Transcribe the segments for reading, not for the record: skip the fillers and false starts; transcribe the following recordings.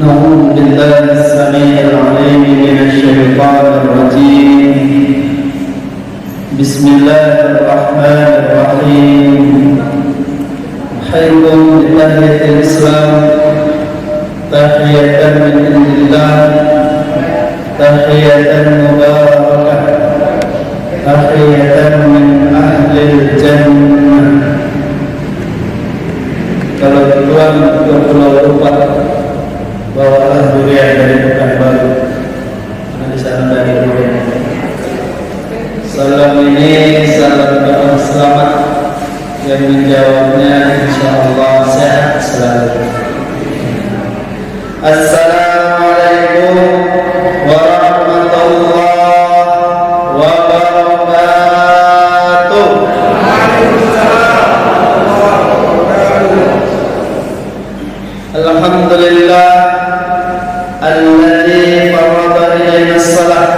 نعوذ بالله السميع العليم من الشيطان الرجيم. بسم الله الرحمن الرحيم. حيكم بتحية الإسلام تحية من عند الله تحية مباركة تحية من أهل الجنة. Kalau tujuan ke Pulau Rupat, bawalah durian dari Pekanbaru. Di sana dari durian. Salam ini salam doa selamat yang menjawabnya insyaallah sehat selalu. Assalamualaikum warahmatullahi wabarakatuh. Alhamdulillah alladzi farada ilaina as-salat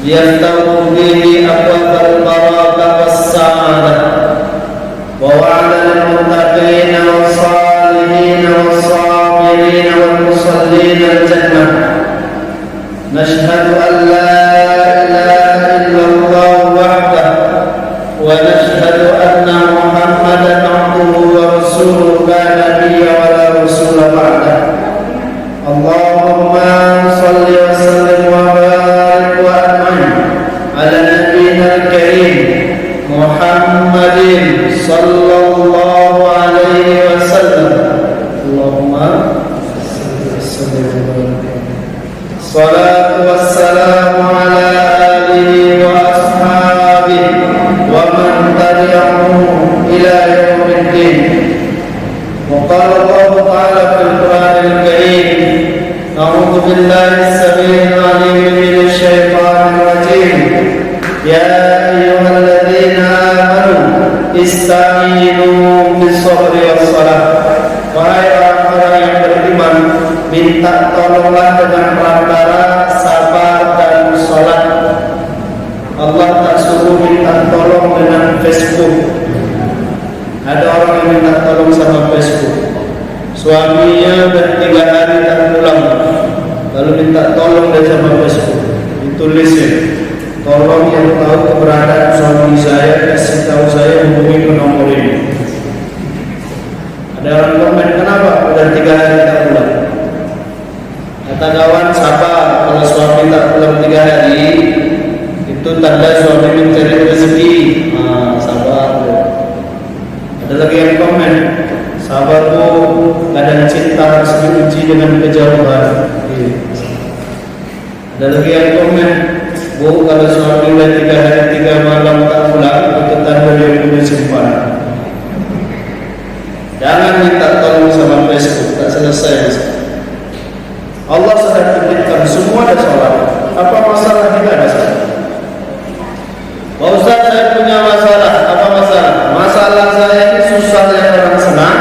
yaftahu bihi abwabal barakah was-sa'adah wa wa'ada lil muttaqin was-salihin was-sabirin wal musallin al-jannah. Nashhadu an la ilaha illallah wahdahu wa nashhadu anna Muhammadan abduhu wa rasuluhu la nabiyya wa la rasula ba'dahu. Allahumma salli wa sallim wa barik wa an'im ala nabiyyina al-karim Muhammadin sallallahu alaihi wasallam. Allahumma salli wa sallim wa barik. Salatu wassalamu ala alihi wa ashabihi wa man tabi'ahum ila yaumiddin. Wa qala Allah ta'ala fil Qur'anil Karim, a'udzu billahi as-sami'il 'alim minasy syaithanir rajim. Ya ayyuhalladzina amanu ista'inu bis-sabri was-salah. Wahai orang-orang yang beriman, minta tolonglah dengan perantara sabar dan salat. Allah tak suruh minta tolong dengan Facebook. Ada orang yang minta tolong sama Facebook. Suaminya udah 3 hari tak pulang, lalu minta tolong dari sama Facebook. Ditulisnya, tolong yang tahu keberadaan suami saya kasih tahu saya, hubungi ke nomor ini. Ada orang komen, kenapa udah 3 hari tak pulang? Kata kawan, sabar. Kalau suami tak pulang 3 hari, itu tanda suami mencari rezeki. Sabar. Ada lagi yang komen, sabar bu, kadang cinta harus diuji dengan kejauhan. Ada lagi yang komen, bu, kalau suami udah 3 hari 3 malam tak pulang, itu tanda dia punya simpanan. Jangan minta tolong sama Facebook, tak selesai. Allah sudah titipkan semua ada sholat. Apa masalah kita ada sholat? Pak Ustaz, saya punya masalah. Apa masalah? Masalah saya ini susah yang orang senang.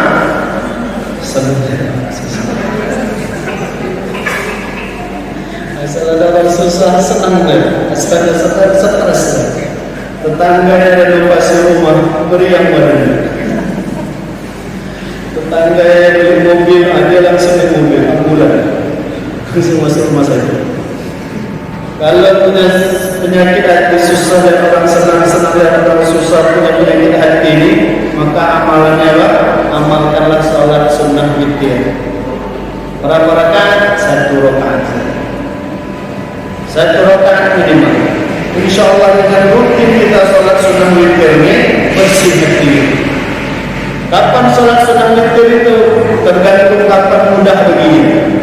Masalah orang susah senang deh. Asalnya stres. Tetangganya ada renovasi rumah, beri yang baru. Tetangganya beli mobil, ada langsung di mobil, ambulan. Langsung masuk rumah saja. Kalau punya penyakit hati susah dan orang senang-senang dan orang susah punya penyakit hati ini, maka amalannya apa? Amalkanlah sholat sunnah witir. Berapa rakaat? 1 rakaat. 1 rakaat minimal. InsyaAllah dengan rutin kita sholat sunnah witir ini bersih hati. Kapan sholat sunnah witir itu? Tergantung kapan mudah begini.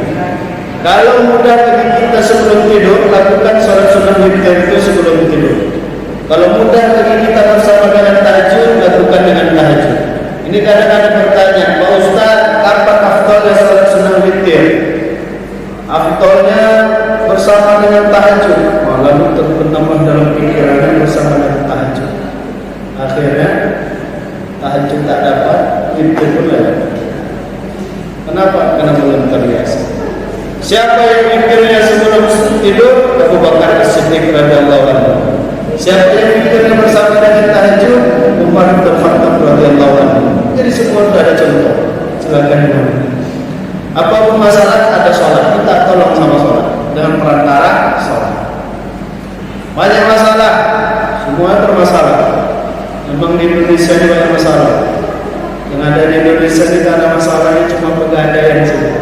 Kalau mudah bagi kita sebelum tidur, lakukan sholat sunnah witir itu sebelum tidur. Kalau mudah bagi kita bersama dengan tahajud, lakukan dengan tahajud. Ini kadang-kadang bertanya, Pak Ustaz, apa afdalnya sholat sunnah witir? Afdalnya bersama dengan tahajud. Lalu terbenamlah dalam pikirannya bersama dengan tahajud. Akhirnya tahajud tak dapat, witir pun lewat. Kenapa? Karena belum terbiasa. Siapa yang mikirnya sebelum tidur? Abu Bakar As-Siddiq radhiyallahu anhu. Siapa yang mikirnya bersama dengan tahajud? Umar bin Khattab radhiyallahu anhu. Jadi semua sudah ada contoh. Silakan. Apapun masalah memang di Indonesia ini banyak masalah. Yang ada di Indonesia kita ada masalahnya cuma pegadaian saja.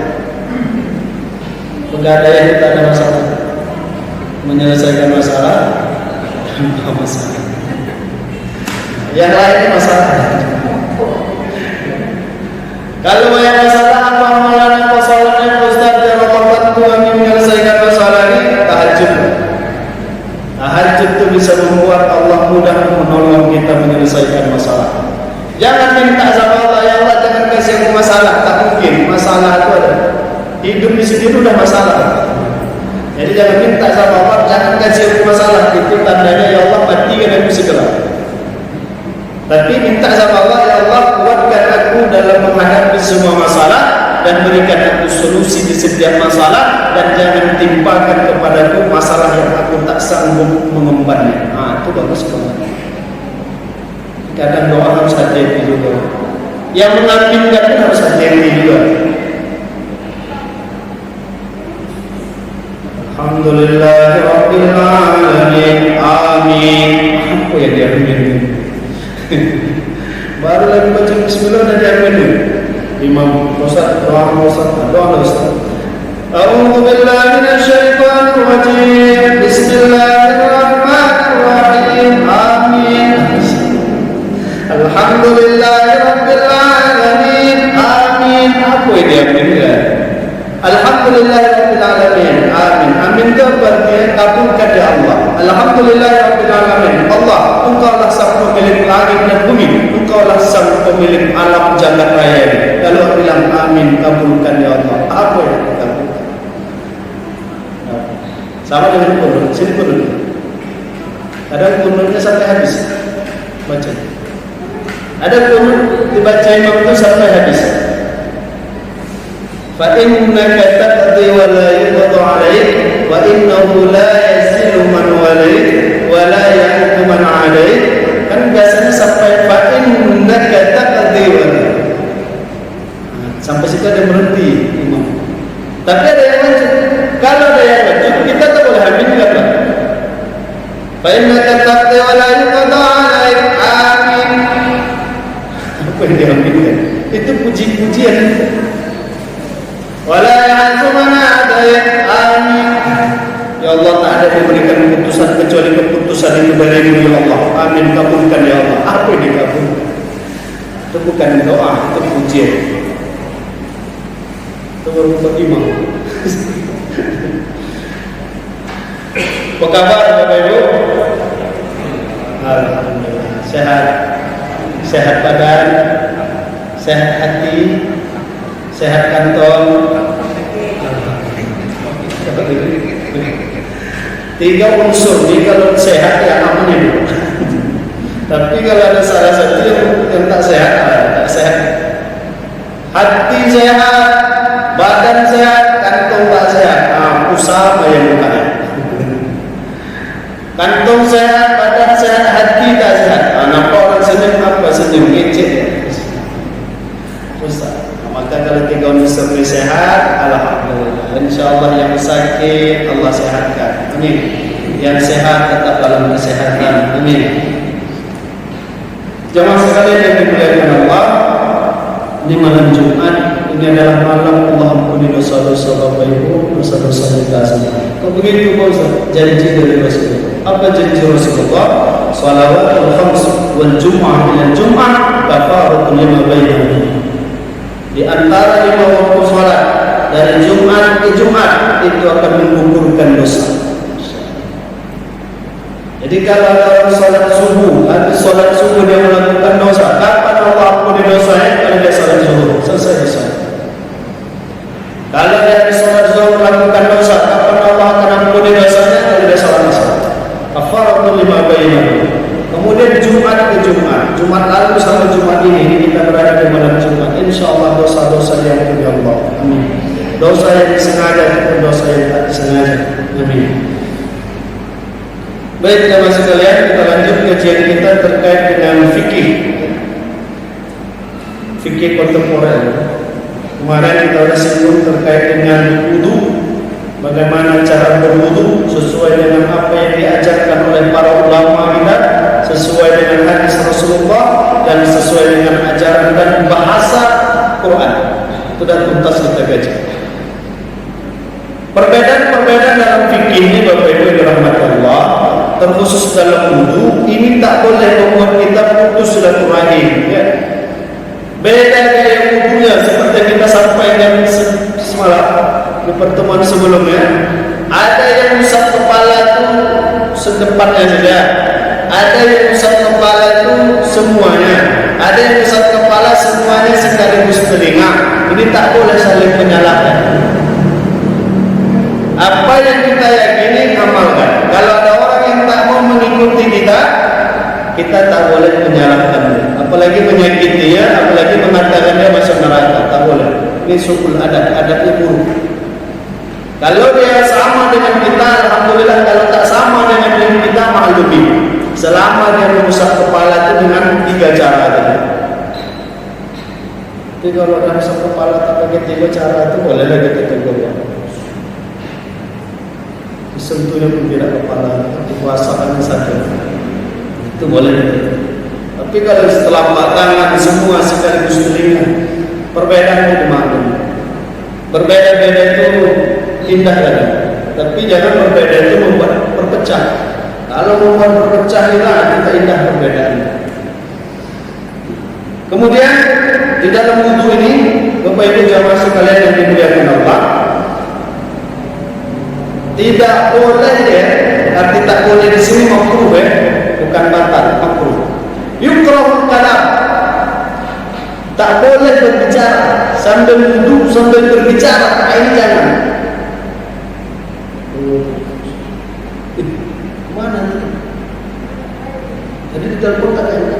Pegadaian kita ada masalah. Menyelesaikan masalah, tanpa masalah. Yang lainnya masalah. Kalau banyak masalah, apa amalan apa salatnya Ustaz yang Allah bantu kami menyelesaikan masalah ini? Tahajud. Tahajud itu bisa membuat Allah mudah menolong kita menyelesaikan masalah. Jangan minta sama Allah, ya Allah jangan kasih aku masalah. Tak mungkin, masalah itu ada. Hidup di sini sudah masalah. Jadi jangan minta sama Allah, jangan kasih aku masalah. Itu tandanya ya Allah matikan aku segera. Tapi minta sama Allah, ya Allah kuatkan aku dalam menghadapi semua masalah dan berikan aku solusi di setiap masalah, dan jangan timpakan kepadaku masalah yang aku tak sanggup mengembannya. Itu bagus banget. Kadang doa harus hati-hati juga. Yang mengaminkan pun harus hati-hati juga. Alhamdulillahirabbil alamin. Amin. Apa yang dia amin? Baru lagi baca bismillah dan dia amin. Imam Ustaz doa Ustaz. A'udzu billahi minasyaitonir rajim. Bismillahirrahmanirrahim. Amin. Alhamdulillahirabbil alamin. Amin. Apa ini amin ya? Alhamdulillahirabbil alamin. Amin. Amin itu berarti kabulkan ya Allah. Alhamdulillahirabbil alamin. Allah, Engkaulah sang pemilik langit dan bumi. Engkaulah sang pemilik alam jagat raya ini. Lalu bilang amin, kabulkan ya Allah. Apa yang kita kabulkan? Sama dengan kunut, sini kunut. Kadang kunutnya sampai habis baca. Ada kunut dibaca imam itu sampai habis. Fa innaka taqdi wa la yuqda 'alaik wa innahu la yazilu man walaik wa la ya'tu man 'alaik. Kan biasanya sampai fa innaka taqdi wa la. Sampai situ ada berhenti imam. Tapi ada yang lanjut. Kalau ada yang lanjut, kita tak boleh amin enggak? Fa innaka taqdi wa la yuqda 'alaik. Amin. Apa yang diambilkan? Itu puji-pujian. Wala ya'tu man 'alaik. Amin. Ya Allah, tak ada yang memberikan keputusan kecuali keputusan itu dari-Mu ya Allah. Amin, kabulkan ya Allah. Apa yang dikabulkan? Itu bukan doa, itu pujian. Itu baru imam. Apa kabar Bapak Ibu? Alhamdulillah. Sehat. Sehat badan, sehat hati, sehat kantong. Tiga unsur ini kalau sehat ya aman itu. Tapi kalau ada salah satu yang tak sehat, tak sehat. Hati sehat, badan sehat, kantong tak sehat. Usaha yang bukan. Kantong sehat, badan sehat, hati tak sehat. Nampak orang senyum apa? Senyum ngecek. Susah. Maka kalau tiga unsur ini sehat, alhamdulillah. InsyaAllah yang sakit Allah sehatkan. Amin. Yang sehat tetap dalam kesehatan. Amin. Jemaah sekalian yang dimuliakan Allah, di malam Jumat ini adalah malam Allah ampuni dosa-dosa Bapak Ibu, dosa-dosa kita semua. Kok begitu Pak Ustaz? Janji dari Rasulullah. Apa janji Rasulullah? Shalawatul khams wal jum'ah ila jum'ah kafaratun lima bainahuma. Di antara 5 waktu salat dari Jumat ke Jumat itu akan menggugurkan dosa. Jadi kalau orang salat subuh, habis salat subuh dia melakukan dosa, kapan Allah ampuni dosanya? Kalau dia salat zuhur, selesai dosa. Kalau dia habis salat zuhur melakukan dosa, kapan Allah akan ampuni dosanya? Kalau dia salat asar. Kafaratun lima bainahuma. Kemudian Jumat ke Jumat, Jumat lalu sampai Jumat ini kita berada di malam Jumat. InsyaAllah dosa-dosa yang dari Allah. Amin. Dosa yang disengaja dan dosa yang tak disengaja. Amin. Baik teman sekalian, kita lanjut kajian kita terkait dengan fikih. Fikih kontemporer. Kemarin kita sudah singgung terkait dengan wudu. Bagaimana cara berwudu sesuai dengan apa yang diajarkan oleh para ulama kita. sesuai dengan hadis Rasulullah dan sesuai dengan ajaran dan bahasa Quran. Itu dah tuntas kita gaji. Perbedaan-perbedaan dalam fikih ini Bapak Ibu yang dirahmati Allah, terkhusus dalam wudu, ini tak boleh membuat kita putus silaturahim. Ya. Beda gaya wudunya seperti yang kita sampaikan semalam di pertemuan sebelumnya. Ada yang usap kepala itu sedepannya saja, ada yang usap kepala itu semuanya, ada yang usap kepala semuanya sekaligus telinga. Ini tak boleh saling menyalahkan. Apa yang kita yakini amalkan. Kalau ada orang yang tak mau mengikuti kita tak boleh menyalahkan. Apalagi menyakiti dia, apalagi mengatakan dia masuk neraka, tak boleh. Ini su'ul adabnya buruk. Kalau dia sama dengan kita, alhamdulillah. Kalau tak sama dengan kita, maklumi. Selama dia mengusap kepala itu dengan 3 cara tadi. Tapi kalau dia mengusap kepala tak pakai 3 cara itu, bolehlah kita tegur. Sentuhnya pun tidak kepala, dikuasakan saja. Itu boleh. Tapi kalau setelah tangan semua sekaligus telinga, perbedaannya dimaklumi. Berbeda-beda itu indah lagi. Tapi jangan berbeda itu membuat perpecah. Kalau membuat perpecah kita indah perbedaan. Kemudian di dalam wudu ini, Bapak Ibu jamaah sekalian yang dimuliakan Allah, tidak boleh ya, arti tak boleh di sini makruh ya, bukan batal, makruh. Yukrahul kalam, tak boleh berbicara sambil wudu sambil berbicara, ini jangan. Mana nih? Jadi di telepon tak ada.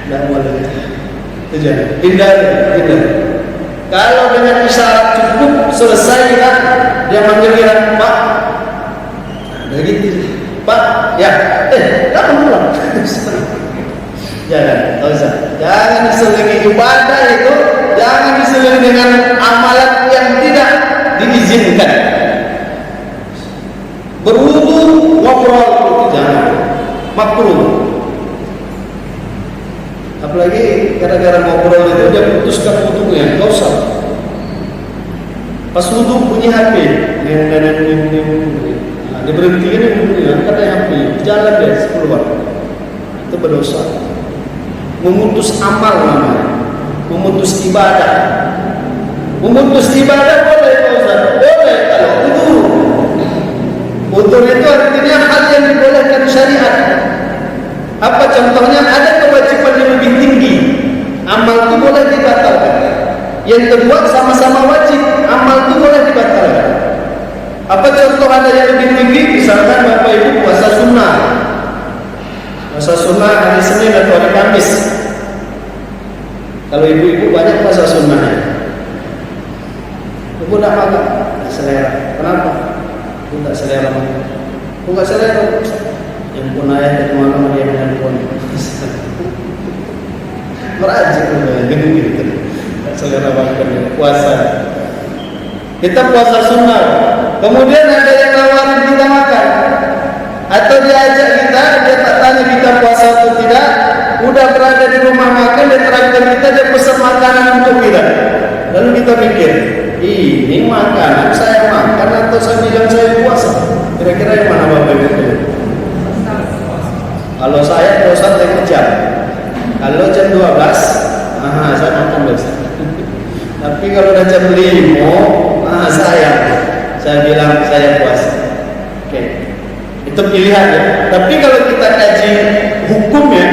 Tidak boleh. Itu jangan. Hindari. Kalau dengan isyarat cukup selesai kan, dia manggil Pak. Nah, gitu. Pak, ya, kamu pulang. Jangan, tak usah. Jangan diselingi ibadah itu, jangan diselingi dengan amalan yang tidak diizinkan. Berwudu ngobrol itu jangan, makruh. Apalagi gara-gara ngobrol itu dia putuskan wudunya, enggak usah. Pas wudu bunyi HP, dia berhenti ini wudunya, karena HP, jalan dia keluar. Itu berdosa. Memutus amal namanya, memutus ibadah. Memutus ibadah boleh Pak Ustaz? Boleh kalau wudu. Wudu itu artinya hal yang dibolehkan syariat. Apa contohnya? Ada kewajiban yang lebih tinggi, amal itu boleh dibatalkan. Yang kedua sama-sama wajib, amal itu boleh dibatalkan. Apa contoh ada yang lebih tinggi? Misalkan Bapak Ibu puasa sunnah. Puasa sunnah hari Senin atau hari Kamis. Kalau ibu-ibu banyak puasa sunnahnya. Ibu tak makan, tak selera. Kenapa? Ibu tak selera makan. Ibu tak selera. Yang pun ayah dari mana dia handphone. Merajik gitu. Tak selera makan puasa. Kita puasa sunnah. Kemudian ada yang nawarin kita makan, atau dia ajak kita, dia tak tanya kita puasa atau tidak. Udah berada di rumah makan, dia traktir kita, dia pesan makanan untuk kita. Lalu kita mikir, ini makanan saya makan atau saya bilang saya puasa? Kira-kira yang mana Bapak Ibu? Kalau saya puasa saya kejar. Kalau jam 12, saya makan biasa. Tapi kalau udah jam 5, saya bilang saya puasa. Oke. Itu pilihan ya. Tapi kalau kita kaji hukumnya,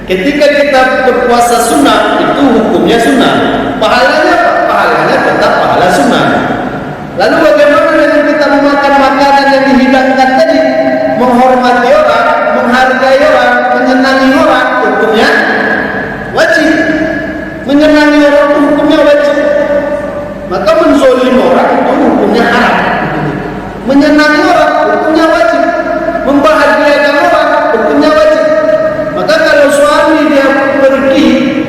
ketika kita berpuasa sunnah, itu hukumnya sunnah. Pahalanya apa? Pahalanya tetap pahala sunnah. Lalu bagaimana dengan kita memakan makanan yang dihidangkan tadi? Menghormati orang, menghargai orang, menyenangi orang, hukumnya wajib. Menyenangi orang itu hukumnya wajib. Maka menzolim orang itu hukumnya haram. Menyenangi orang hukumnya wajib. Membahagiakan orang hukumnya wajib. Maka kalau suami dia pergi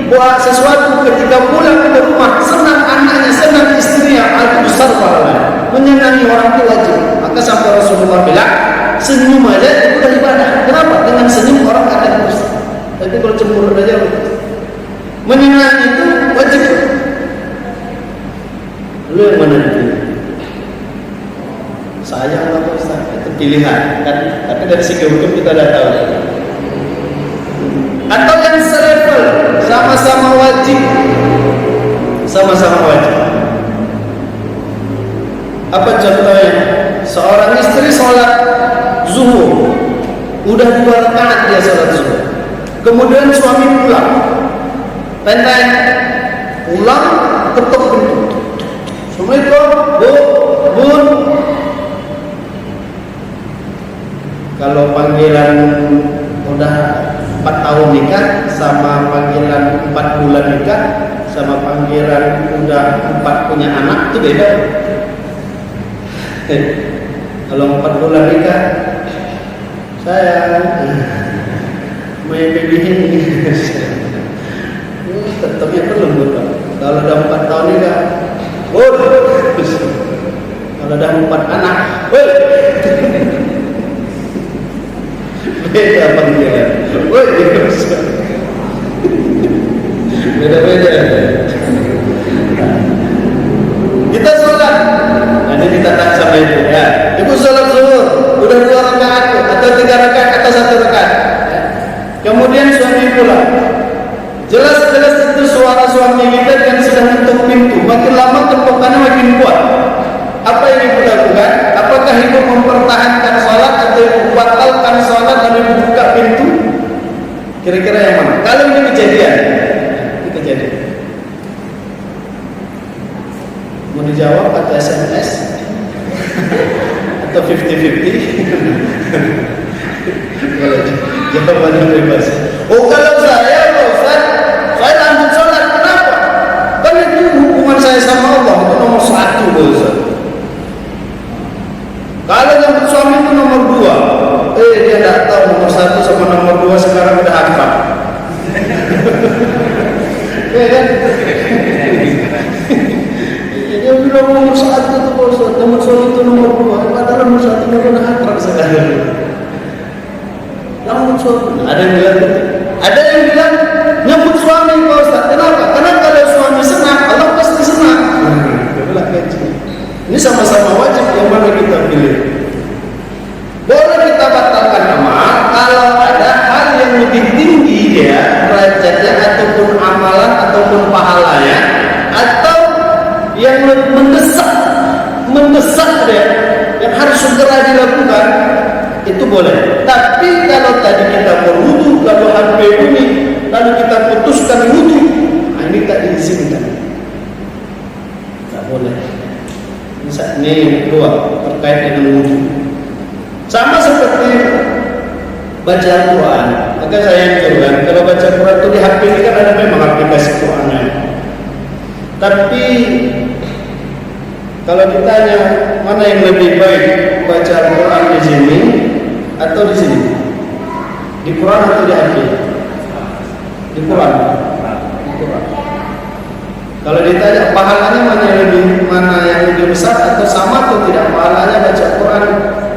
buat sesuatu, ketika pulang ke rumah senang anaknya, senang istrinya, itu besar pahalanya. Menyenangi orang itu wajib. Maka sampai Rasulullah bilang, senyum aja itu udah ibadah. Kenapa? Dengan senyum orang akan terus. Tapi kalau cemburu aja, menyenangi itu wajib. Lu yang mana itu? Saya nggak Pak Ustaz, itu pilihan kan. Tapi dari segi hukum kita udah tahu. Atau yang selevel, sama-sama wajib. Sama-sama wajib. Apa contohnya? Seorang istri sholat zuhur, udah 2 rakaat dia sholat zuhur. Kemudian suami pulang, pendek, pulang ketuk pintu. Assalamualaikum, Bu, Bun. Kalau panggilan udah 4 tahun nikah, sama panggilan 4 bulan nikah, sama panggilan udah 4 punya anak, itu beda. Kalau 4 bulan nikah, saya mau pilih tetapnya perlu bukan. Kalau udah 4 tahun nikah, kalau udah 4 anak, beda panggilan. Beda-beda. Kita sholat, nanti kita tak sama ibu ya. Ibu sholat zuhur, udah 2 rakaat atau 3 rakaat atau 1 rakaat. Kemudian suami pulang. Jelas-jelas itu suara suami kita kan sudah mengetuk pintu. Makin lama tembakannya makin kuat. Apa yang ibu lakukan? Apakah ibu mempertahankan sholat atau ibu batalkan sholat dan ibu buka pintu? Kira-kira yang mana? Kalau ini kejadian, mau dijawab atau SMS atau 50-50? Jawabannya bebas. Oh, kalau saya Pak Ustaz, saya lanjut sholat. Kenapa? Kan itu hubungan saya sama Allah itu nomor 1 Pak Ustaz. Kalau yang suami itu nomor 2, dia tidak tahu nomor 1 sama nomor 2 sekarang udah hafal. Ya kan? Dia bilang nomor 1 itu Pak Ustaz, nomor suami itu nomor 2. Padahal nomor 1 udah hafal sekarang. Nomor suami. Ada yang bilang gitu. Ada yang bilang nyebut suami Pak Ustaz. Kenapa? Karena kalau suami senang, Allah pasti senang. Ini sama-sama wajib, yang mana kita pilih? Boleh kita batalkan amal kalau ada hal yang lebih tinggi dia derajatnya ataupun amalan ataupun pahalanya, atau yang mendesak dia yang harus segera dilakukan, itu boleh. Tapi kalau tadi kita berwudu lalu HP bunyi lalu kita putuskan wudu, ini tak diizinkan, tak boleh. Ini yang kedua terkait dengan wudu. Sama seperti baca Al-Quran. Maka saya anjurkan kalau baca Al-Quran itu di HP ini kan ada memang aplikasi Qurannya. Tapi kalau ditanya mana yang lebih baik, baca Al-Quran di sini atau di sini? Di Quran atau di HP? Di Quran. Di Quran. Kalau ditanya pahalanya mana yang lebih besar atau sama atau tidak pahalanya baca Quran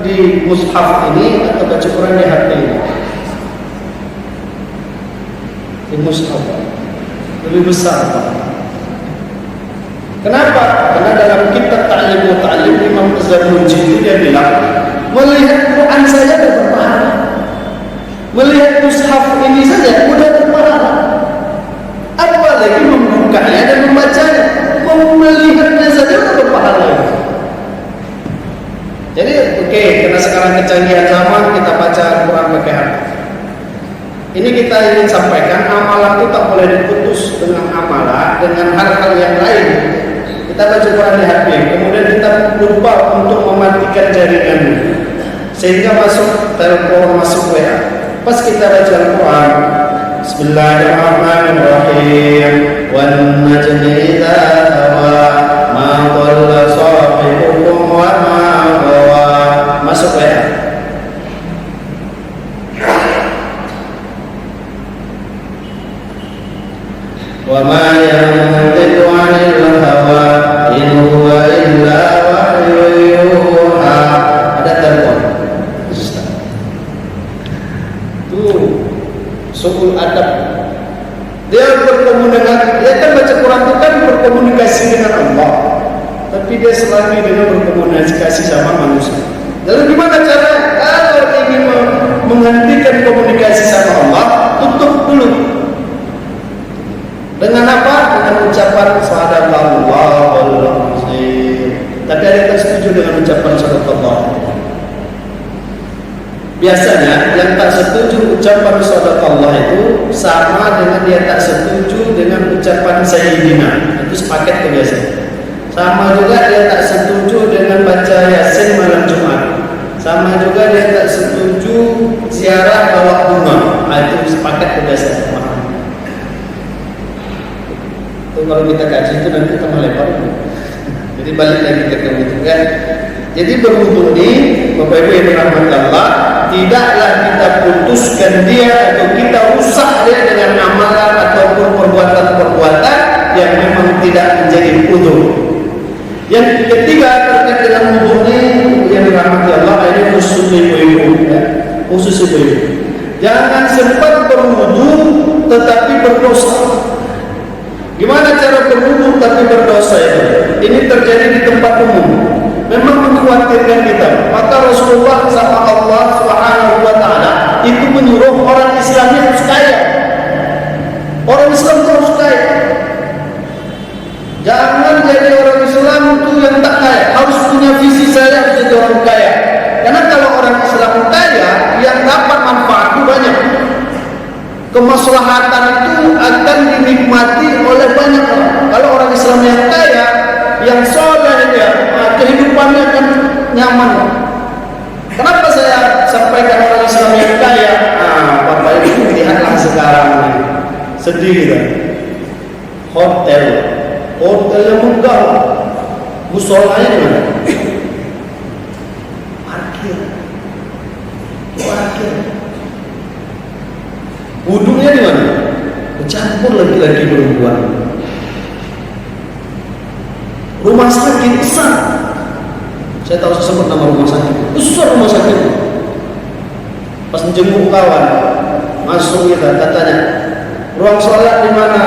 di mushaf ini atau baca Quran di HP ini? Di mushaf lebih besar Pak. Kenapa? Karena dalam kitab Ta'lim Imam Az-Zarnuji itu dia bilang melihat Quran saja sudah berpahala, melihat mushaf ini saja sudah berpahala, apalagi membukanya dan membacanya. Melihatnya saja sudah berpahala. Jadi karena sekarang kecanggihan zaman, kita baca Quran pakai HP. Ini kita ingin sampaikan, amalan itu tak boleh diputus dengan amalan dengan hal-hal yang lain. Kita baca Quran di HP, kemudian kita lupa untuk mematikan jaringan, sehingga masuk telepon, masuk WA. Pas kita baca Al-Quran, Bismillahirrahmanirrahim, wan najmi idza hawa, ma dhalla sahibukum wa ma ghawa, masuk WA. Wa ma yantiqu 'anil hawa in huwa illa wahyun yuha. Ada telepon. Dia kan baca Quran itu kan berkomunikasi dengan Allah, tapi dia selagi dengan berkomunikasi sama manusia. Lalu gimana cara kalau ingin menghentikan komunikasi sama Allah? Tutup dulu. Dengan apa? Dengan ucapan sadaqallahu. Tapi ada yang setuju dengan ucapan sadaqallah. Biasanya yang tak setuju ucapan sadaqallah itu sama dengan dia tak setuju dengan ucapan sayyidina. Itu sepaket kebiasaan. Sama juga dia tak setuju dengan baca Yasin malam Jumat. Sama juga dia tak setuju ziarah bawa bunga. Itu sepaket kebiasaan. Itu kalau kita kaji itu nanti tambah lebar. Jadi balik lagi ke itu kan. Jadi berwudu ini Bapak Ibu yang dirahmati Allah, tidaklah kita putuskan dia atau kita rusak dia dengan amalan ataupun perbuatan-perbuatan yang memang tidak menjadi wudu. Yang ketiga terkait dengan wudu ini yang dirahmati Allah, ini khusus ibu-ibu ya. Khusus ibu-ibu. Jangan sempat berwudu tetapi berdosa. Gimana cara berwudu tapi berdosa itu? Ini terjadi di tempat umum. Memang mengkhawatirkan kita. Maka Rasulullah sama Allah Subhanahu wa taala itu menyuruh orang Islam harus kaya. Orang Islam harus kaya. Jangan jadi orang Islam itu yang tak kaya. Harus punya visi saya harus jadi orang kaya. Karena kalau orang Islam kaya, yang dapat manfaat itu banyak. Kemaslahatan itu akan dinikmati oleh banyak orang. Kalau orang Islam yang kaya, yang soleh dia, kehidupannya akan nyaman. Kenapa saya sampaikan orang Islam yang kaya? Bapak Ibu lihatlah sekarang ini, sedih kita. Hotel yang megah, musolanya mana? Parkir. Wudunya di mana? Bercampur laki-laki perempuan. Rumah sakit besar. Saya tahu sebut nama rumah sakit. Besar rumah sakit. Pas menjenguk kawan, masuk kita katanya, ruang sholat di mana?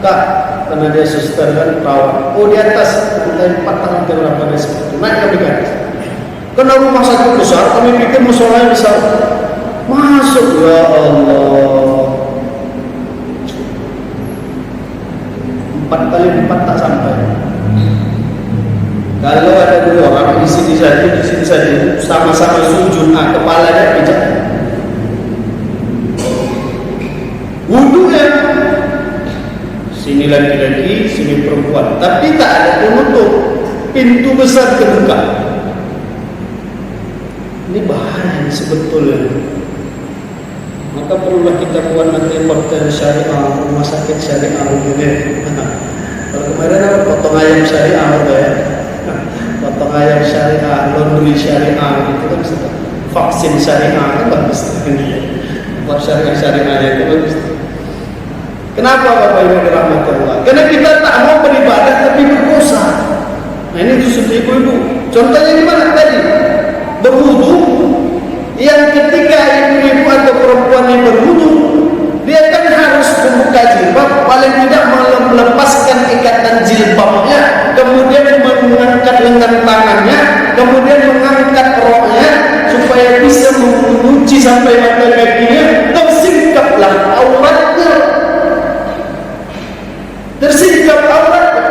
Kak, karena dia suster kan kawan. Oh di atas, lantai 4 lantai berapa dia sebut. Naik kami ke atas. Karena rumah sakit besar, kami pikir musolanya besar. Masuk, ya Allah, 4 kali 4 tak sampai. Kalau ada 2 orang di sini saja, sama-sama sujud, kepalanya pijak. Wudunya sini laki-laki, sini perempuan, tapi tak ada penutup, pintu besar terbuka. Ini bahaya sebetulnya. Maka perlulah kita buat nanti hotel syariah, rumah sakit syariah gitu. Kalau kemarin ada potong ayam syariah ya. Potong ayam syariah, laundry syariah gitu kan, vaksin syariah kan bagus. Buat syariah itu bagus. Kenapa Bapak Ibu dirahmati Allah? Karena kita tak mau beribadah tapi berdosa. Nah ini khusus ibu-ibu. Contohnya gimana tadi? Berwudu. Yang ketika ibu-ibu atau perempuan yang berwudu, dia kan harus membuka jilbab, paling tidak melepaskan ikatan jilbabnya, kemudian mengangkat lengan tangannya, kemudian mengangkat roknya supaya bisa mengunci sampai mata kakinya. Tersingkaplah auratnya, tersingkap auratnya.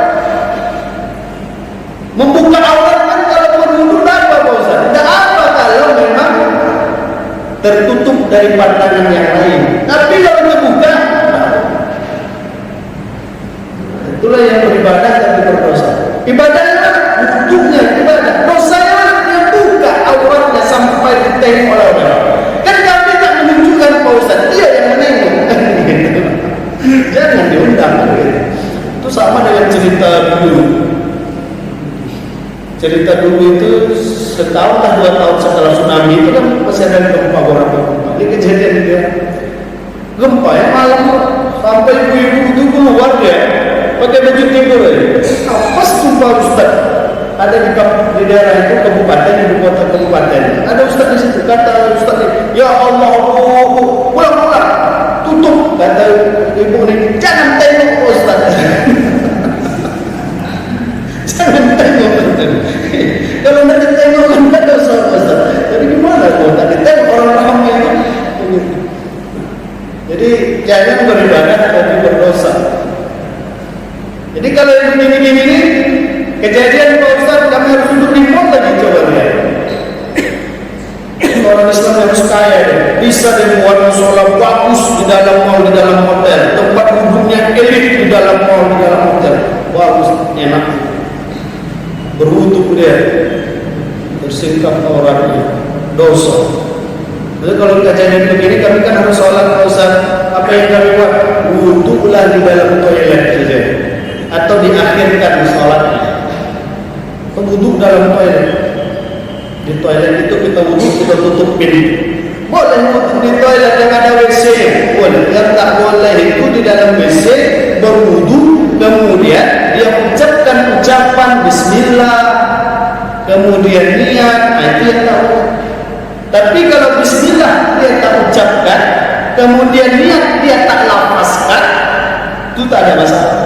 Membuka aurat kan kalau berwudu apa Ustaz? Tidak apa kalau memang tertutup dari pandangan yang lain. Tapi kalau terbuka, itulah yang beribadah tapi berdosa. Ibadahnya wudhunya ibadah, dosanya yang buka auratnya sampai ditengok oleh orang. Kan kami tak menunjukkan Pak Ustaz, dia yang menengok. Jangan diundang. Itu sama dengan cerita dulu. Cerita dulu itu setahun atau 2 tahun setelah tsunami itu kan masih ada gempa beberapa gempa. Ini kejadian dia gempa ya malam sampai ibu-ibu itu keluar dia pakai baju tidur aja. Pas jumpa Ustaz ada di daerah itu kabupaten, ibu kota kabupaten. Ada Ustaz di situ, kata Ustaz, ya Allah, pulang tutup kata ibu ini, jangan tengok Ustaz. Jangan tengok Ustaz. Kalau nak tengok kan tak ada Ustaz. Jadi gimana kalau tak ditengok orang ramai itu? Jadi jangan beribadah tapi berdosa. Jadi kalau yang begini-begini ini kejadian Pak Ustaz, kami harus duduk di mall lagi coba lihat. Orang Islam harus kaya deh. Bisa dibuat musola bagus di dalam mall, di dalam hotel, tempat duduknya elit di dalam mall, di dalam hotel, bagus, enak. Berwudu dia, bersingkap orangnya, dosa. Jadi kalau kejadian begini kami kan harus sholat Pak Ustaz. Apa yang kami buat? Wudulah di dalam toilet saja, atau diakhirkan sholatnya. Wudhu dalam toilet. Di toilet itu kita wudhu, kita tutup pintu. Boleh wudhu di toilet yang ada WC, boleh. Yang tak boleh itu di dalam WC berwudhu, kemudian dia ucapkan ucapan Bismillah, kemudian niat, itu yang tak boleh. Tapi kalau Bismillah dia tak ucapkan, kemudian niat dia tak lafazkan, itu tak ada masalah.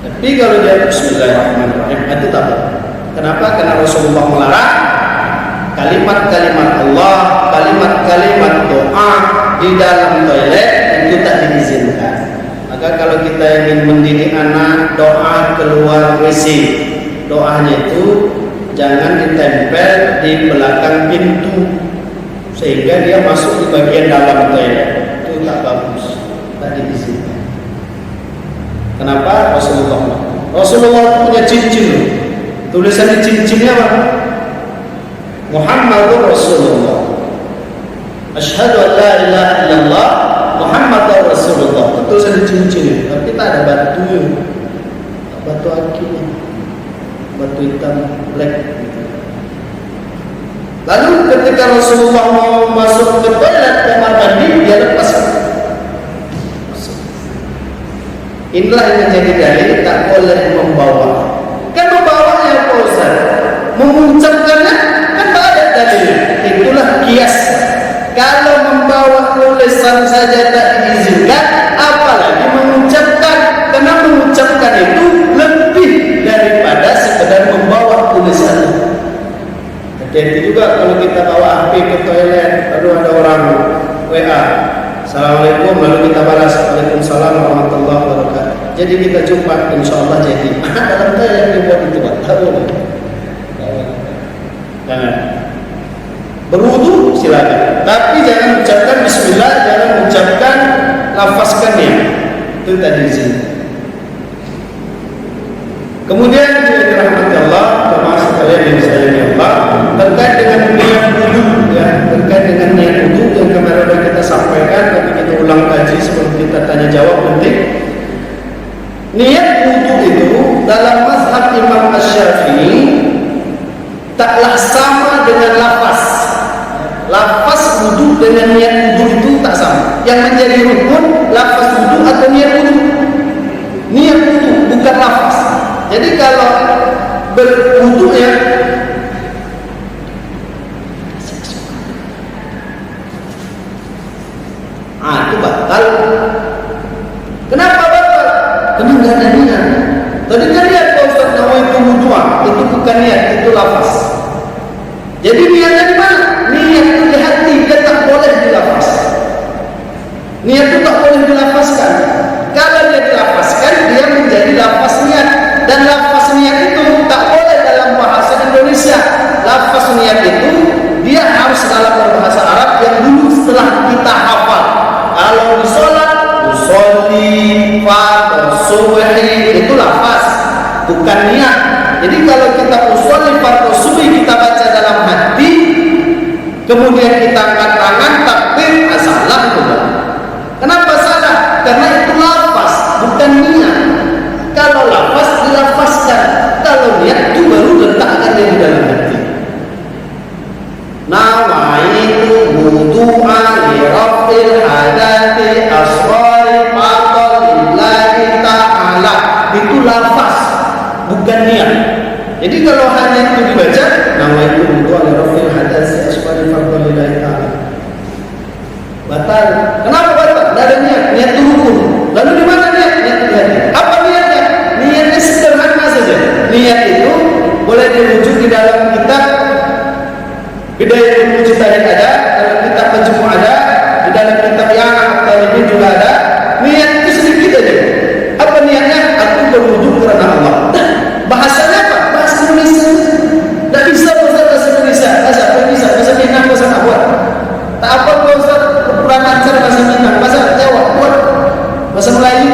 Tapi kalau dia Bismillahirrahmanirrahim, itu tak boleh. Kenapa? Karena Rasulullah melarang kalimat-kalimat Allah, kalimat-kalimat doa di dalam toilet itu tak diizinkan. Maka kalau kita ingin mendidik anak doa keluar WC, doanya itu jangan ditempel di belakang pintu sehingga dia masuk di bagian dalam toilet. Itu tak bagus, tak diizinkan. Kenapa? Rasulullah punya cincin. Tulisan di cincinnya apa? Muhammadur Rasulullah. Asyhadu an la ilaha illallah Muhammadur Rasulullah. Tulisan di cincinnya. Tapi tak ada batunya. Batu akiknya. Batu hitam black. Lalu ketika Rasulullah mau masuk ke toilet kamar mandi, dia lepas. Inilah yang menjadi dalil tak boleh membawa. Kan membawanya Pak Ustaz, mengucapkannya kan tak ada dalil. Itulah kias. Kalau membawa tulisan saja tak diizinkan, apalagi mengucapkan. Karena mengucapkan itu lebih daripada sekedar membawa tulisan. Jadi juga kalau kita bawa HP ke toilet, lalu ada orang WA, Assalamualaikum, lalu kita balas Waalaikumsalam warahmatullahi wabarakatuh. Jadi kita jumpa, insyaallah jadi. Dalam toilet dibuat itu Pak. Jangan. Berwudu silakan, tapi jangan ucapkan Bismillah, jangan ucapkan lafazkannya. Itu tadi sini. Kemudian dirahmati Allah, termasuk kalian yang disayangi Allah, terkait dengan niat wudu, ya, terkait dengan niat wudu yang kemarin sudah kita sampaikan, tapi kita ulang kaji sebelum kita tanya jawab nanti. Niat wudu itu dalam mazhab Imam Asy-Syafi'i taklah sama dengan lafaz. Lafaz wudu dengan niat wudu itu tak sama. Yang menjadi rukun lafaz wudu atau niat wudu. Niat wudu bukan lafaz. Jadi kalau berwudu ya itu batal. Kenapa batal? Karena enggak ada niat. Tadi kan lihat Pak Ustaz nawaitu wudu'a, itu bukan niat, itu lafaz. Jadi niatnya di mana? Niat itu di hati, dia tak boleh dilafaz. Niat itu tak boleh dilafazkan. Kalau dia dilafazkan, dia menjadi lafaz niat. Dan lafaz niat itu tak boleh dalam bahasa Indonesia. Lafaz niat itu dia harus dalam bahasa Arab yang dulu setelah kita hafal. Kalau di sholat, usolli, fardhu subhi, itu lafaz, bukan niat. Jadi kalau kita usolli fardhu subhi kita baca dalam hati, kemudian kita angkat tangan takbir, salah itu. Kenapa salah? Karena itu lafaz, bukan niat. Kalau lafaz dilafazkan, kalau niat itu baru letakkan di dalam hati. Nawaitu wudu'a li raf'il hadathi asghari fardhu lillahi ta'ala. Itu lafaz, bukan niat. Jadi kalau hanya itu dibaca, nawaitu wudu'a li raf'il hadathi asghari fardhu lillahi ta'ala, batal. Kenapa batal? Tidak ada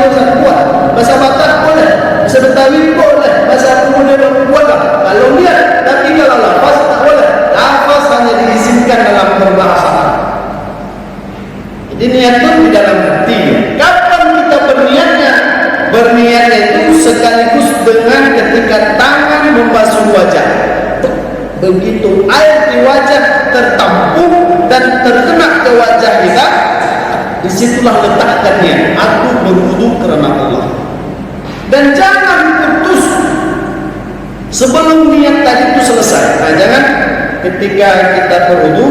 Ustaz buat. Bahasa Batak boleh, bahasa Betawi boleh, bahasa kemudian buat lah. Kalau niat, tapi kalau lafaz tak boleh. Lafaz hanya diizinkan dalam berbahasa. Jadi niat itu di dalam hati. Kapan kita berniatnya? Berniatnya itu sekaligus dengan ketika tangan membasuh wajah. Begitu air di wajah tertampung dan terkena ke wajah kita, disitulah letakkannya. Aku berwudu karena Allah. Dan jangan putus sebelum niat tadi itu selesai. Nah, jangan ketika kita berwudu,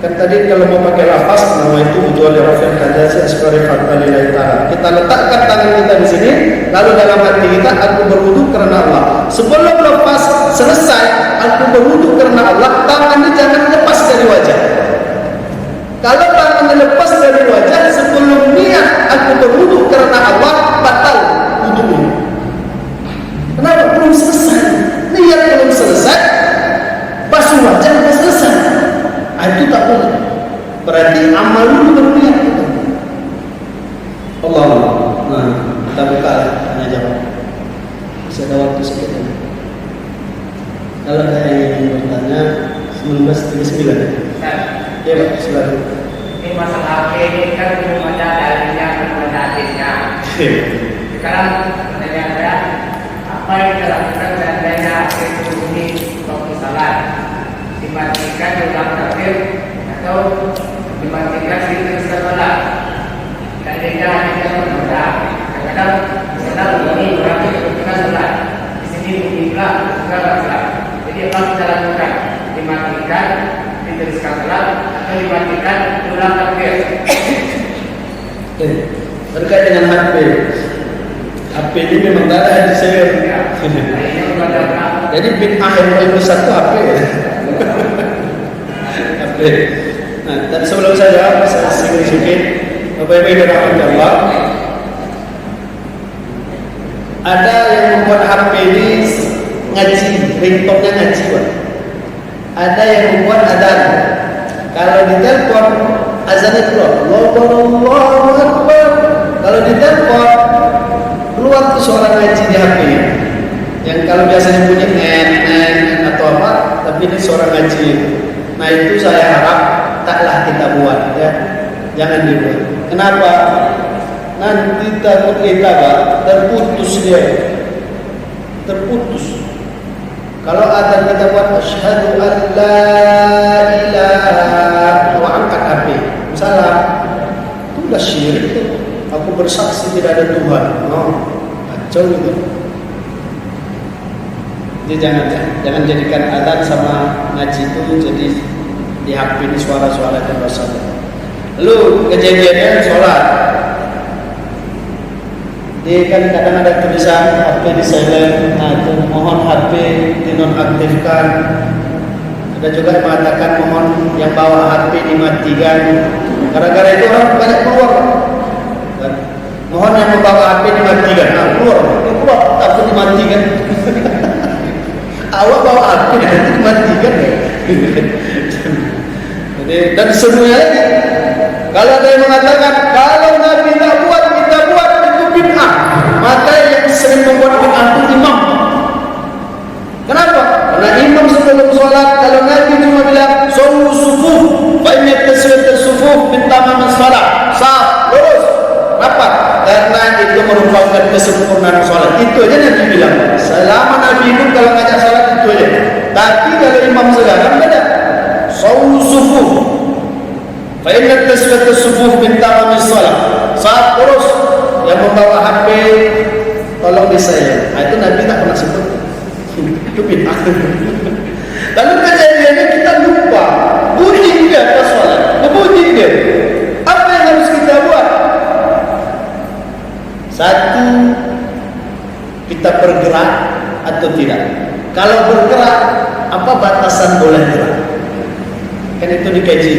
kan tadi kalau mau pakai lafaz nama itu wudu al-rafiq hadasi asfari fatwa lillahi ta'ala. Kita letakkan tangan kita di sini, lalu dalam hati kita aku berwudu karena Allah. Sebelum lafaz selesai, aku berwudu karena Allah, tangannya jangan lepas dari wajah. Kalau tangannya lepas dari wajah sebelum niat aku berwudu karena Allah, batal wudunya. Kenapa? Belum selesai. Niat belum selesai, basuh wajah belum selesai. Itu tak boleh. Berarti amal dulu berniat itu. Allah. Nah, kita buka tanya jawab. Masih ada waktu sedikit. Kalau ada yang ingin bertanya 1939. Ya Pak, silakan. Ini masalah HP ini kan belum ada dalilnya, belum ada hadisnya. Sekarang pertanyaan saya, apa yang dilakukan seandainya HP itu bunyi waktu salat? Dimatikan ulang takbir atau dimatikan diteruskan salat? Dalilnya hanya berbeda. Kadang-kadang salat bunyi berarti ketika salat. Di sini bunyi pula segala salat. Jadi apa kita lakukan? Dimatikan diteruskan salat atau dimatikan ulang takbir? Terkait dengan HP. HP ini memang tak ada hadis saya. Jadi bid'ah yang paling besar itu HP. HP. Nah, dan sebelum saya jawab, saya sedikit Bapak Ibu dirahmati Allah. Ada yang membuat HP ini ngaji, ringtone-nya ngaji, Pak. Ada yang membuat adzan. Kalau ditelepon azannya keluar, Allahu Akbar. Kalau ditelepon keluar tuh suara ngaji di HP-nya. Yang kalau biasanya bunyi nen atau apa, tapi ini suara ngaji. Nah, itu saya harap taklah kita buat, ya. Jangan dibuat. Kenapa? Nanti takut kita, Pak, terputus dia. Terputus. Kalau adzan kita buat asyhadu an la ilaha wa angkat HP. Salah. Itu udah syirik itu. Aku bersaksi tidak ada Tuhan. Oh, kacau itu. Jadi jangan jadikan adzan sama ngaji itu jadi di HP ini suara-suara terdosa. Lalu kejadiannya sholat. Dia kan kadang ada tulisan HP di silent, nah itu mohon HP dinonaktifkan. Ada juga yang mengatakan mohon yang bawa HP dimatikan. Gara-gara itu orang banyak keluar. Mohon yang membawa HP dimatikan. Nah keluar, takut dimatikan. Awak bawa HP nanti dimatikan. Jadi dan semuanya lagi. Kalau ada yang mengatakan kalau Nabi tak buat kita buat itu bid'ah, maka yang sering membuat bid'ah itu imam. Kenapa? Karena imam sebelum sholat kalau Nabi cuma bilang sawu sufuf, fa inna taswiyat sufuf min tamam sholat. Saf, lurus, rapat. Karena itu merupakan kesempurnaan sholat. Itu aja Nabi bilang. Selama Nabi itu kalau ngajak sholat itu aja. Tapi kalau imam sekarang beda. Sawu sufuf, fa inna taswiyat sufuf min tamam sholat. Saf, lurus. Yang membawa HP tolong disayang. Nah, itu Nabi tak pernah sebut. Itu bid'ah. Lalu kejadiannya kita lupa. Bunyi dia pas sholat. Bunyi dia. Apa yang harus kita buat? Satu, kita bergerak atau tidak. Kalau bergerak, apa batasan boleh gerak? Kan itu dikaji.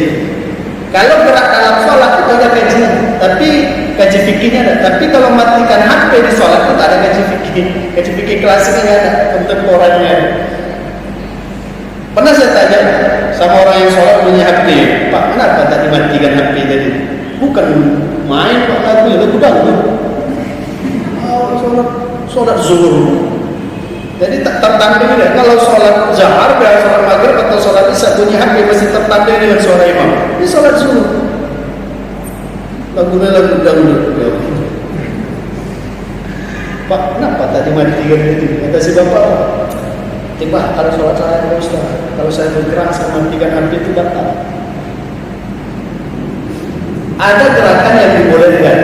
Kalau gerak dalam sholat itu ada kajian, tapi kaji fikihnya ada. Tapi kalau matikan HP di sholat itu tak ada kaji fikih. Kaji fikih klasiknya nggak ada, kontemporannya. Pernah saya tanya sama orang yang sholat punya HP, Pak, kenapa tak dimatikan HP tadi? Bukan main Pak, lagu itu ganggu. sholat zuhur. Jadi tak tertanding deh. Kalau sholat zahar, sholat maghrib atau sholat isya bunyi HP masih tertanding dengan suara imam. Ini sholat zuhur. Lagunya lagu dangdut. Pak, kenapa tadi matikan itu? Kata si bapak, tiba kalau sholat saya Ustaz, kalau saya bergerak saya matikan HP itu batal. Ada gerakan yang dibolehkan,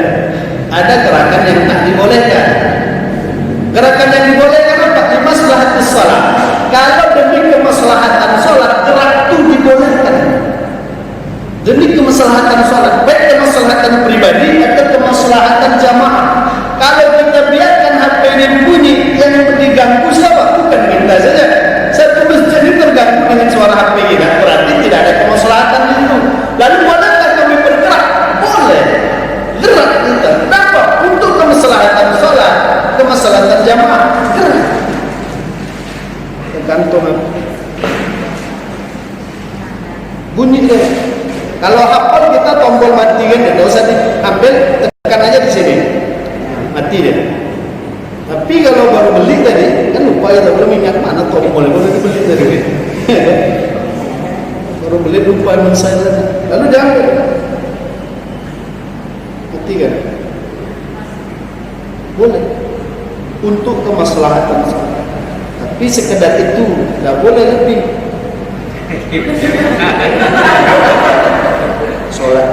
ada gerakan yang tak dibolehkan. Gerakan yang dibolehkan apa? Maslahatus shalah. Kalau demi kemaslahatan sholat, gerak itu dibolehkan. Demi kemaslahatan sholat, baik kemaslahatan pribadi atau kemaslahatan jamaah. Kalau kita biarkan HP ini bunyi, yang diganggu siapa? Bukan kita saja. Satu masjid ini terganggu dengan suara HP kita, berarti tidak ada kemaslahatan itu. Lalu bolehkah kami bergerak? Boleh. Gerak kita. Kenapa? Untuk kemaslahatan sholat, kemaslahatan jamaah. Gerak. Tergantung bunyi deh. Kalau hafal kita tombol matikan, tidak usah diambil, tekan aja di sini. Mati dia. Tapi kalau baru beli tadi, kan lupa ya, belum ingat mana tombol, baru dibeli tadi. Baru beli lupa emang saya. Lalu diambil. Mati kan? Boleh. Untuk kemaslahatan. Tapi sekedar itu, tidak boleh lebih. Sholat.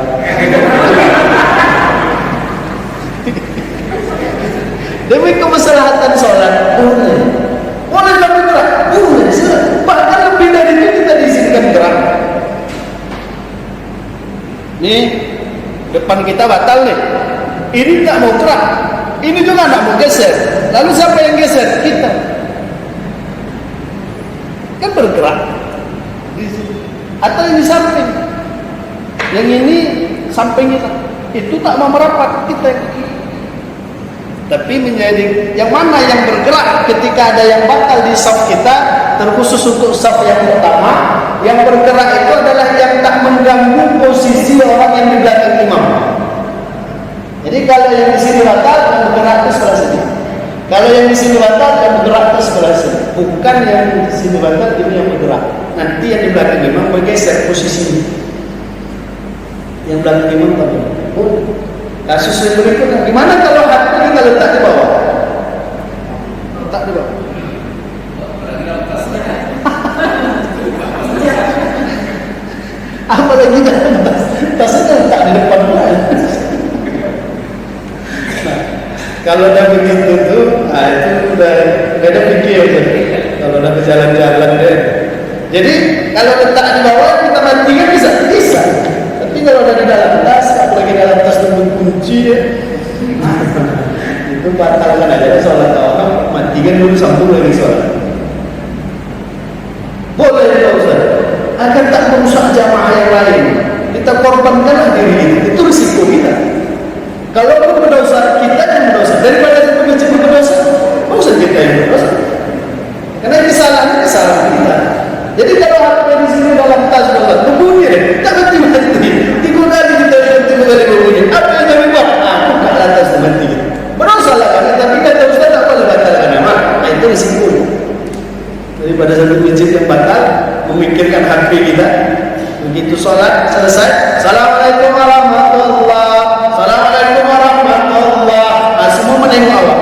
Demi kemaslahatan sholat boleh. Boleh kami gerak? Boleh. Bahkan lebih dari itu kita diizinkan gerak. Nih, depan kita batal nih. Ini tak mau gerak. Ini juga tak mau geser. Lalu siapa yang geser? Kita. Kan bergerak. Atau ini samping. Yang ini samping kita. Itu tak mau merapat kita. Tapi menjadi yang mana yang bergerak ketika ada yang batal di saf kita, terkhusus untuk saf yang pertama, yang bergerak itu adalah yang tak mengganggu posisi orang yang di belakang imam. Jadi kalau yang di sini batal, yang bergerak ke sebelah sini. Kalau yang di sini batal, yang bergerak ke sebelah sini. Bukan yang di sini batal, ini yang bergerak. Nanti yang di belakang imam bergeser posisinya. Yang belakang imam tapi kasus yang berikutnya, gimana kalau hati kita letak di bawah? Letak di bawah. Apalagi dalam tasnya letak di depan mulai. Kalau udah begitu tuh, itu udah ada pikir tuh. Kalau udah berjalan-jalan deh. Jadi kalau letak di bawah kita matikan bisa, bisa. Tapi kalau udah di dalam tas, apalagi dalam tas tembus kunci ya, itu batalkan aja sholat orang, matikan dulu sambung lagi sholat. Boleh ya Ustaz, akan tak merusak jamaah yang lain. Kita korbankanlah diri kita, itu risiko kita. Kalau pun berdosa, kita yang berdosa. Daripada kita masjid berdosa, mau saja kita yang berdosa. Karena kesalahan kita. Jadi kalau HP di sini dalam tas Allah, berbunyi deh, tak mati-mati. 3 kali kita lihat 3 kali berbunyi. Apa yang kami buat? Buka lantas mati. Berdosa lah kan, tapi kata Ustaz tak boleh batalkan memang. Nah itu risiko. Daripada satu masjid yang batal, memikirkan HP kita. Begitu sholat selesai, Assalamualaikum warahmatullahi. Assalamualaikum warahmatullahi. Semua menengok Allah.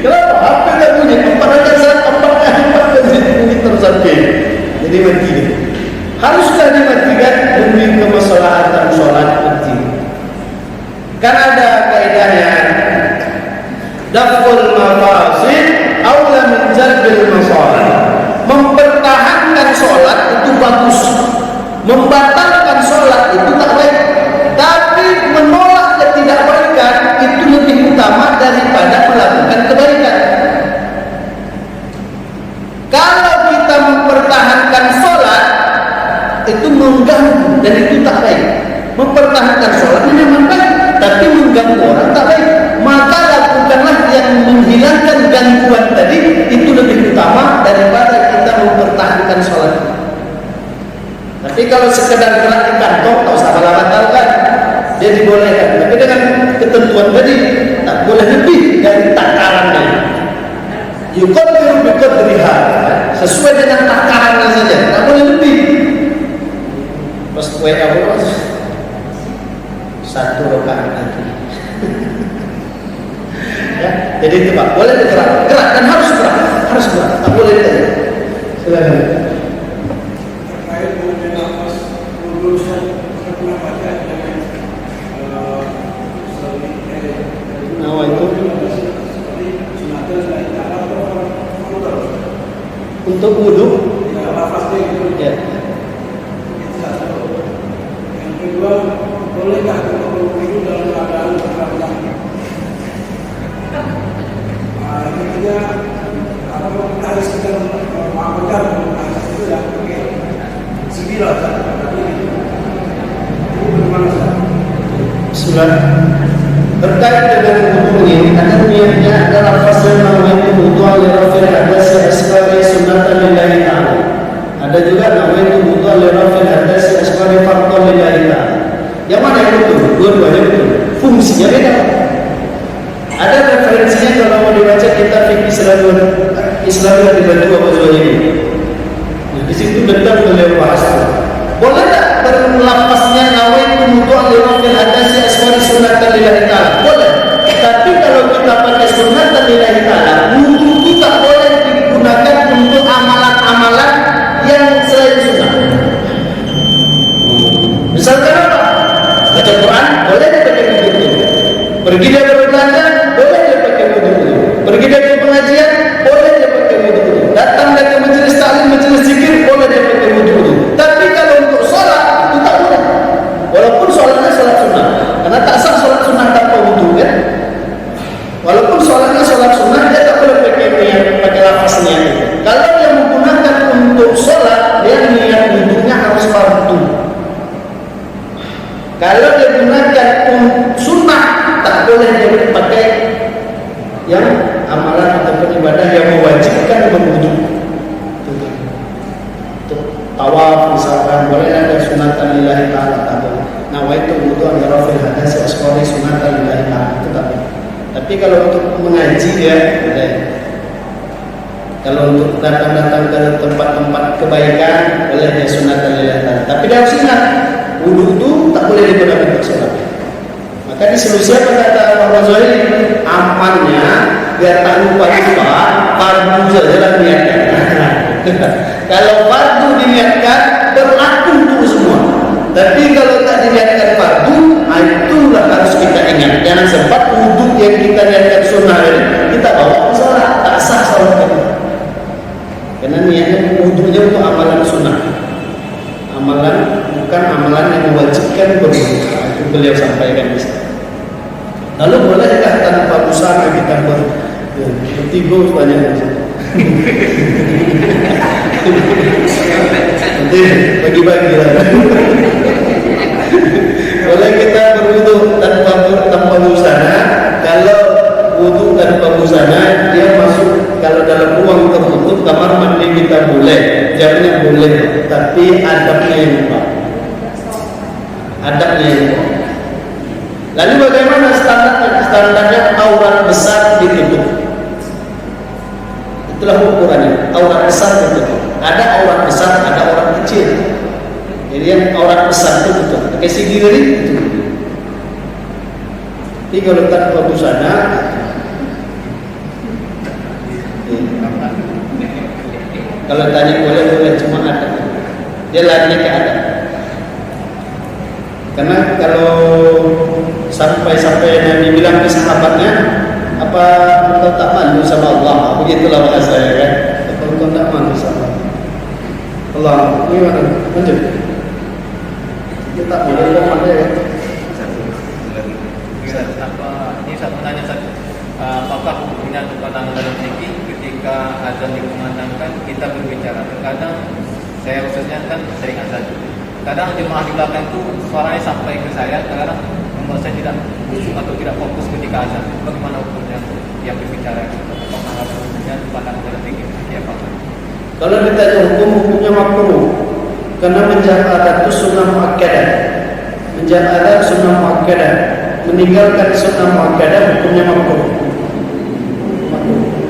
Kenapa? HP tak bunyi. Empat bunyi terus HP. Jadi mati. Haruskah dimatikan demi kemaslahatan sholat mati? Kan ada kaidahnya. Daful mafasid aula min jalbil masalih. Mempertahankan sholat itu bagus. Membatalkan sholat itu tak baik. Tapi menolak ketidakbaikan itu lebih utama daripada melakukan kebaikan. Kalau kita mempertahankan sholat itu mengganggu dan itu tak baik. Mempertahankan sholat ini memang baik, tapi mengganggu orang tak baik. Maka lakukanlah yang menghilangkan gangguan tadi, itu lebih utama daripada kita mempertahankan sholat. Tapi kalau sekedar gerak di kantong, tak usah batalkan. dia dibolehkan, tapi dengan ketentuan tadi tak boleh lebih dari takarannya. Yuqaddiru biqadriha, sesuai dengan takarannya saja, tak boleh lebih. Pas kue apa satu rakaat lagi. Ya, jadi itu Pak, boleh gerak dan harus gerak, tak boleh tidak. Silakan. Terkait dengan nafas lulusan setelah baca dengan Nawa itu untuk wudhu. ya nafasnya gitu. Ya. Itu satu. Yang kedua, bolehkah kita berwudu dalam keadaan berhadap? Ketiga, apakah kita harus kita mengamalkan itu ya? Oke, sembilan tapi ini bagaimana sih? Bismillah. Terkait dengan wudhu ini, ada niatnya adalah fasal nawaitu wudhu al-rafil hadasi asfari sunnatan lillahi ta'ala. Ada juga nawaitu wudhu al-rafil hadasi asfari fardhan lillahi ta'ala. Yang mana yang betul? Dua-duanya betul. Fungsinya beda. Ada referensinya kalau mau dibaca kitab fikih Islam yang dibantu Abu Zuhairi. Nah, di situ tentang beliau bahas. Boleh tak berlafaznya nawaitu wudhu al-rafil hadasi asfari sunnatan lillahi ta'ala? Boleh. Tapi kalau kita pakai sunnatan lillahi ta'ala, wudhu itu tak boleh digunakan untuk amalan-amalan yang selain sunnah. Misalkan apa? Baca Quran, boleh dia pakai wudhu. Pergi dia berbelanja, boleh dia pakai wudhu. Pergi dia ke pengajian, boleh dia pakai wudhu. Datang dia ke majelis taklim, majelis zikir, boleh dia pakai wudhu. Tapi kalau untuk sholat, itu tak boleh. Walaupun sholatnya sholat sunnah, karena tak sah sholat sunnah tanpa wudhu, kan? Walaupun sholatnya sholat sunnah, dia tak boleh pakai lafaz niat. Kalau dia menggunakan untuk sholat, dia niat wudhunya harus fardu. Kalau dia gunakan untuk sunnah, tak boleh dia pakai yang amalan atau ibadah yang mewajibkan berwudu. Untuk tawaf misalkan boleh ada sunatan lillahi ta'ala, tak boleh. Nawaitu wudhu al-rafil hadasi asfari sunatan lillahi ta'ala, itu tak boleh. Tapi kalau untuk mengaji ya boleh. Kalau untuk datang-datang ke tempat-tempat kebaikan boleh dia sunatan lillahi ta'ala. Tapi dia harus ingat wudhu itu tak boleh digunakan untuk sholat. Maka disolusikan kata Muhammad Zuhairi, amannya biar tak lupa-lupa, fardu saja lah niatkan. Kalau fardu diniatkan, berlaku untuk semua. Tapi kalau tak diniatkan fardu, itulah harus kita ingat. Jangan sempat wudhu yang kita niatkan sunnah ini, kita bawa ke sholat, tak sah sholat kita. Karena niatnya wudhunya untuk amalan sunnah. Amalan bukan amalan yang mewajibkan berwudu. Itu beliau sampaikan di sana. Lalu bolehkah tanpa busana kita bertigo sebanyak itu? Nanti bagi-bagi lah. Boleh kita berwudu tanpa busana. Kalau wudu tanpa busana, dia masuk kalau dalam ruang tertutup kamar mandi kita boleh, jamnya boleh, tapi adabnya yang lupa. Adabnya yang lupa. Lalu bagaimana standarnya? Standarnya aurat besar ditutup. Itulah ukurannya. Aurat besar ditutup. Ada aurat besar, ada aurat kecil. Jadi yang aurat besar itu tutup. Pakai sigi itu. Jadi kalau tanpa busana, kalau tanya boleh cuma ada. Dia lari ke ada. Karena kalau sampai Nabi bilang ke sahabatnya, apa engkau tak malu sama Allah? Begitulah bahasa saya kan. Apa engkau tak malu sama Allah? Gimana? Lanjut. Kita boleh ngomong ya. Ini saya bertanya satu. Apakah hukumnya terkadang dalam fikih ketika azan dikumandangkan kita berbicara? Terkadang saya khususnya kan sering azan. Kadang jemaah di belakang itu suaranya sampai ke saya, kadang membuat saya tidak khusyuk atau tidak fokus ketika azan. Bagaimana hukumnya yang berbicara? Apakah hukumnya pandangan dalam fikih seperti apa? Kalau ditanya hukumnya makruh, karena menjaga adat itu sunnah muakkadah. Ijab adab sunnah muakkadah. Meninggalkan sunnah muakkadah hukumnya makruh.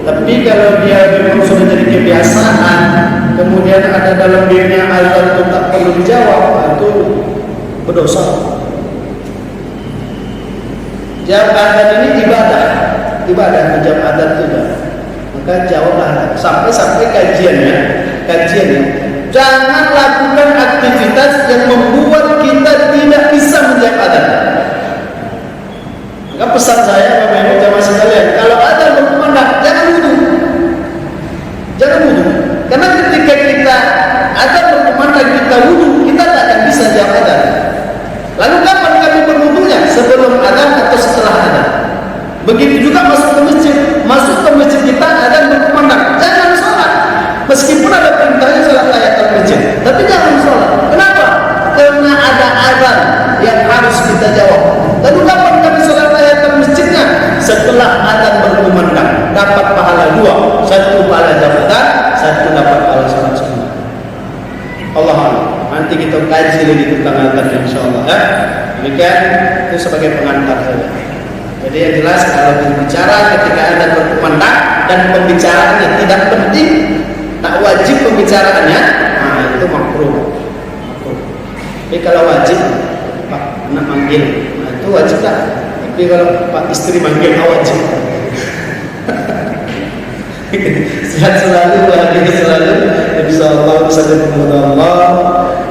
Tapi kalau dia memang sudah jadi kebiasaan, kemudian ada dalam dirinya azan itu tak perlu dijawab, itu berdosa. Jawab adab ini ibadah menjawab adab itu dah. Maka jawablah sampai kajiannya. Jangan lakukan aktivitas yang membuat kita tidak bisa menjawab adab. Maka pesan saya Bapak Ibu jamaah sekalian, kalau ada berkumandang, jangan wudhu. Karena ketika kita ada berkumandang kita wudhu, kita tak akan bisa jawab adab. Lalu kapan kami berwudhunya? Sebelum adab atau setelah adab? Begitu juga masuk ke masjid kita ada berkumandang, jangan sholat. Meskipun ada perintahnya salat tahiyatul masjid, tapi jangan sholat. Kenapa? Karena ada azan yang harus kita jawab. Lalu kapan kami sholat tahiyatul masjidnya? Setelah azan berkumandang, dapat pahala dua, satu pahala jabatan, satu dapat pahala sholat sunnah. Allah Allah. Nanti kita kaji lagi tentang azan insyaallah ya. Demikian itu sebagai pengantar saja. Jadi yang jelas kalau berbicara ketika ada berkumandang dan pembicaraannya tidak penting, tak wajib pembicaraannya, nah itu makruh. Tapi kalau wajib, Pak anak manggil, nah itu wajib tak. Tapi kalau Pak istri manggil, wajib. Sehat selalu, bahagia selalu. Insyaallah saja kemudahan Allah,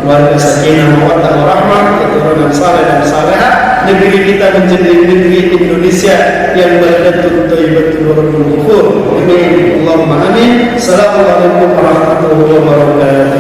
keluarga sakinah, mawaddah warahmah, keturunan saleh dan salehah. Negeri kita menjadi negeri Indonesia yang baldatun thayyibatun wa rabbul ghafur. Amin. Allahumma amin. Assalamualaikum warahmatullahi wabarakatuh.